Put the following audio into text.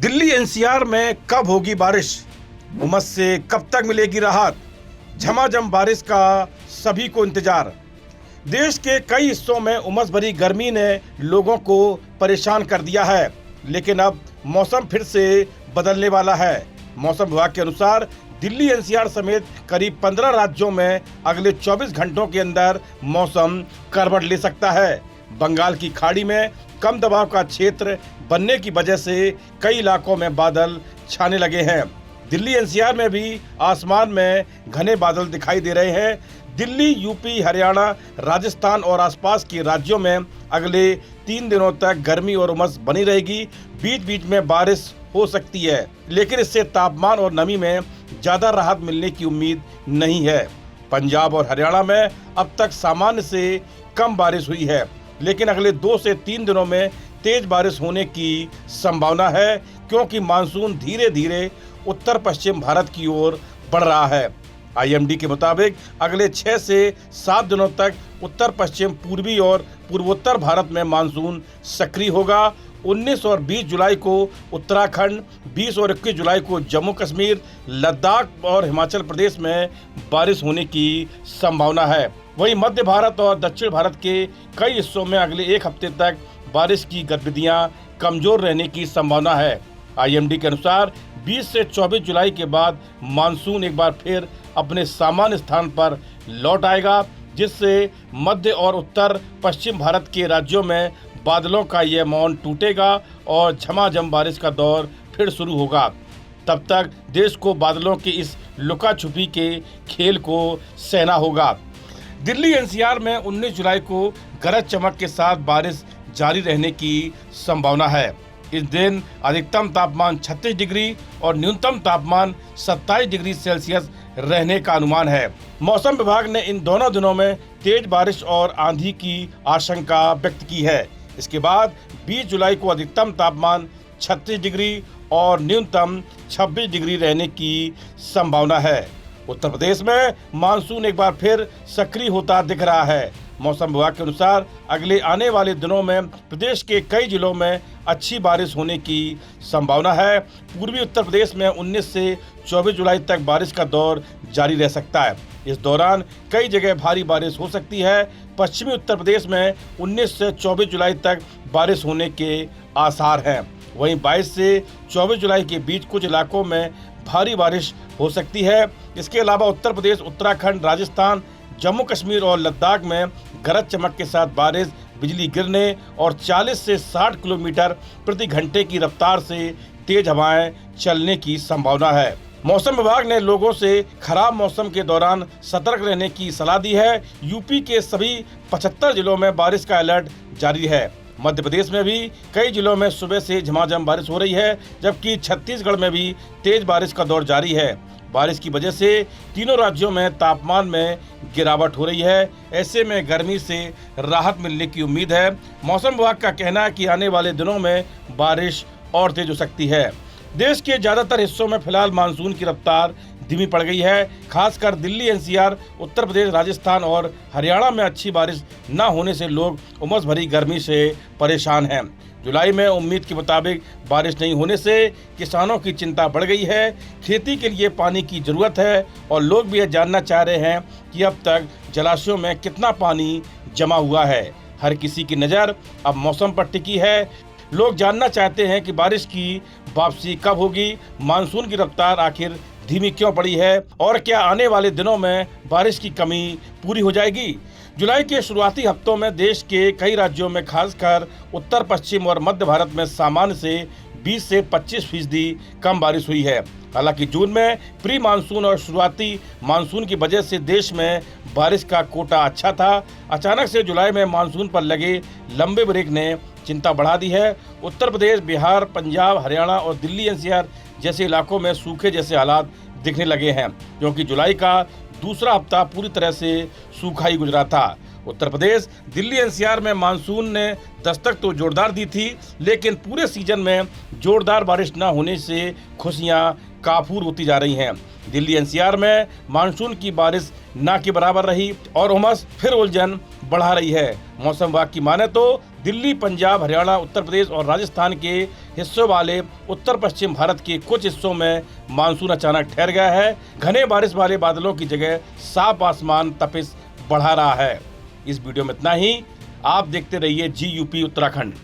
Delhi NCR में कब होगी बारिश? उमस से कब तक मिलेगी राहत? झमाझम बारिश का सभी को इंतजार। देश के कई हिस्सों में उमस भरी गर्मी ने लोगों को परेशान कर दिया है, लेकिन अब मौसम फिर से बदलने वाला है। मौसम विभाग के अनुसार दिल्ली एनसीआर समेत करीब 15 राज्यों में अगले 24 घंटों के अंदर मौसम करवट ले सकता है। बंगाल की खाड़ी में कम दबाव का क्षेत्र बनने की वजह से कई इलाकों में बादल छाने लगे हैं। दिल्ली एनसीआर में भी आसमान में घने बादल दिखाई दे रहे हैं। दिल्ली, यूपी, हरियाणा, राजस्थान और आसपास के राज्यों में अगले 3 दिनों तक गर्मी और उमस बनी रहेगी। बीच बीच में बारिश हो सकती है, लेकिन इससे तापमान और नमी में ज़्यादा राहत मिलने की उम्मीद नहीं है। पंजाब और हरियाणा में अब तक सामान्य से कम बारिश हुई है, लेकिन अगले 2 से 3 दिनों में तेज बारिश होने की संभावना है, क्योंकि मानसून धीरे धीरे उत्तर पश्चिम भारत की ओर बढ़ रहा है। आईएमडी के मुताबिक अगले 6 से 7 दिनों तक उत्तर पश्चिम, पूर्वी और पूर्वोत्तर भारत में मानसून सक्रिय होगा। 19 और 20 जुलाई को उत्तराखंड, 20 और 21 जुलाई को जम्मू कश्मीर, लद्दाख और हिमाचल प्रदेश में बारिश होने की संभावना है। वहीं मध्य भारत और दक्षिण भारत के कई हिस्सों में अगले 1 हफ्ते तक बारिश की गतिविधियां कमजोर रहने की संभावना है। आईएमडी के अनुसार 20 से 24 जुलाई के बाद मानसून एक बार फिर अपने सामान्य स्थान पर लौट आएगा, जिससे मध्य और उत्तर पश्चिम भारत के राज्यों में बादलों का यह मौन टूटेगा और झमाझम बारिश का दौर फिर शुरू होगा। तब तक देश को बादलों की इस लुका छुपी के खेल को सहना होगा। दिल्ली एनसीआर में 19 जुलाई को गरज चमक के साथ बारिश जारी रहने की संभावना है। इस दिन अधिकतम तापमान 36 डिग्री और न्यूनतम तापमान 27 डिग्री सेल्सियस रहने का अनुमान है। मौसम विभाग ने इन दोनों दिनों में तेज बारिश और आंधी की आशंका व्यक्त की है। इसके बाद 20 जुलाई को अधिकतम तापमान 36 डिग्री और न्यूनतम 26 डिग्री रहने की संभावना है। उत्तर प्रदेश में मानसून एक बार फिर सक्रिय होता दिख रहा है। मौसम विभाग के अनुसार अगले आने वाले दिनों में प्रदेश के कई जिलों में अच्छी बारिश होने की संभावना है। पूर्वी उत्तर प्रदेश में 19 से 24 जुलाई तक बारिश का दौर जारी रह सकता है। इस दौरान कई जगह भारी बारिश हो सकती है। पश्चिमी उत्तर प्रदेश में 19 से 24 जुलाई तक बारिश होने के आसार हैं। वहीं 22 से 24 जुलाई के बीच कुछ इलाकों में भारी बारिश हो सकती है। इसके अलावा उत्तर प्रदेश, उत्तराखंड, राजस्थान, जम्मू कश्मीर और लद्दाख में गरज चमक के साथ बारिश, बिजली गिरने और 40 से 60 किलोमीटर प्रति घंटे की रफ्तार से तेज हवाएं चलने की संभावना है। मौसम विभाग ने लोगों से खराब मौसम के दौरान सतर्क रहने की सलाह दी है। यूपी के सभी 75 जिलों में बारिश का अलर्ट जारी है। मध्य प्रदेश में भी कई जिलों में सुबह से झमाझम बारिश हो रही है, जबकि छत्तीसगढ़ में भी तेज बारिश का दौर जारी है। बारिश की वजह से तीनों राज्यों में तापमान में गिरावट हो रही है। ऐसे में गर्मी से राहत मिलने की उम्मीद है। मौसम विभाग का कहना है कि आने वाले दिनों में बारिश और तेज हो सकती है। देश के ज़्यादातर हिस्सों में फिलहाल मानसून की रफ्तार धीमी पड़ गई है। खासकर दिल्ली एनसीआर, उत्तर प्रदेश, राजस्थान और हरियाणा में अच्छी बारिश न होने से लोग उमस भरी गर्मी से परेशान हैं। जुलाई में उम्मीद के मुताबिक बारिश नहीं होने से किसानों की चिंता बढ़ गई है। खेती के लिए पानी की जरूरत है और लोग भी यह जानना चाह रहे हैं कि अब तक जलाशयों में कितना पानी जमा हुआ है। हर किसी की नज़र अब मौसम पर टिकी है। लोग जानना चाहते हैं कि बारिश की वापसी कब होगी, मानसून की रफ्तार आखिर धीमी क्यों पड़ी है और क्या आने वाले दिनों में बारिश की कमी पूरी हो जाएगी। जुलाई के शुरुआती हफ्तों में देश के कई राज्यों में खासकर उत्तर पश्चिम और मध्य भारत में सामान्य से 20 से 25% कम बारिश हुई है। हालांकि जून में प्री मानसून और शुरुआती मानसून की वजह से देश में बारिश का कोटा अच्छा था। अचानक से जुलाई में मानसून पर लगे लंबे ब्रेक ने चिंता बढ़ा दी है। उत्तर प्रदेश, बिहार, पंजाब, हरियाणा और दिल्ली एनसीआर जैसे इलाकों में सूखे जैसे हालात दिखने लगे हैं, क्योंकि जुलाई का दूसरा हफ्ता पूरी तरह से सूखा ही गुजरा था। उत्तर प्रदेश, दिल्ली एनसीआर में मानसून ने दस्तक तो जोरदार दी थी, लेकिन पूरे सीजन में जोरदार बारिश न होने से खुशियां काफूर होती जा रही हैं। दिल्ली एनसीआर में मानसून की बारिश ना के बराबर रही और उमस फिर उलझन बढ़ा रही है। मौसम विभाग की माने तो दिल्ली, पंजाब, हरियाणा, उत्तर प्रदेश और राजस्थान के हिस्सों वाले उत्तर पश्चिम भारत के कुछ हिस्सों में मानसून अचानक ठहर गया है। घने बारिश वाले बादलों की जगह साफ आसमान तपिश बढ़ा रहा है। इस वीडियो में इतना ही। आप देखते रहिए GUP उत्तराखंड।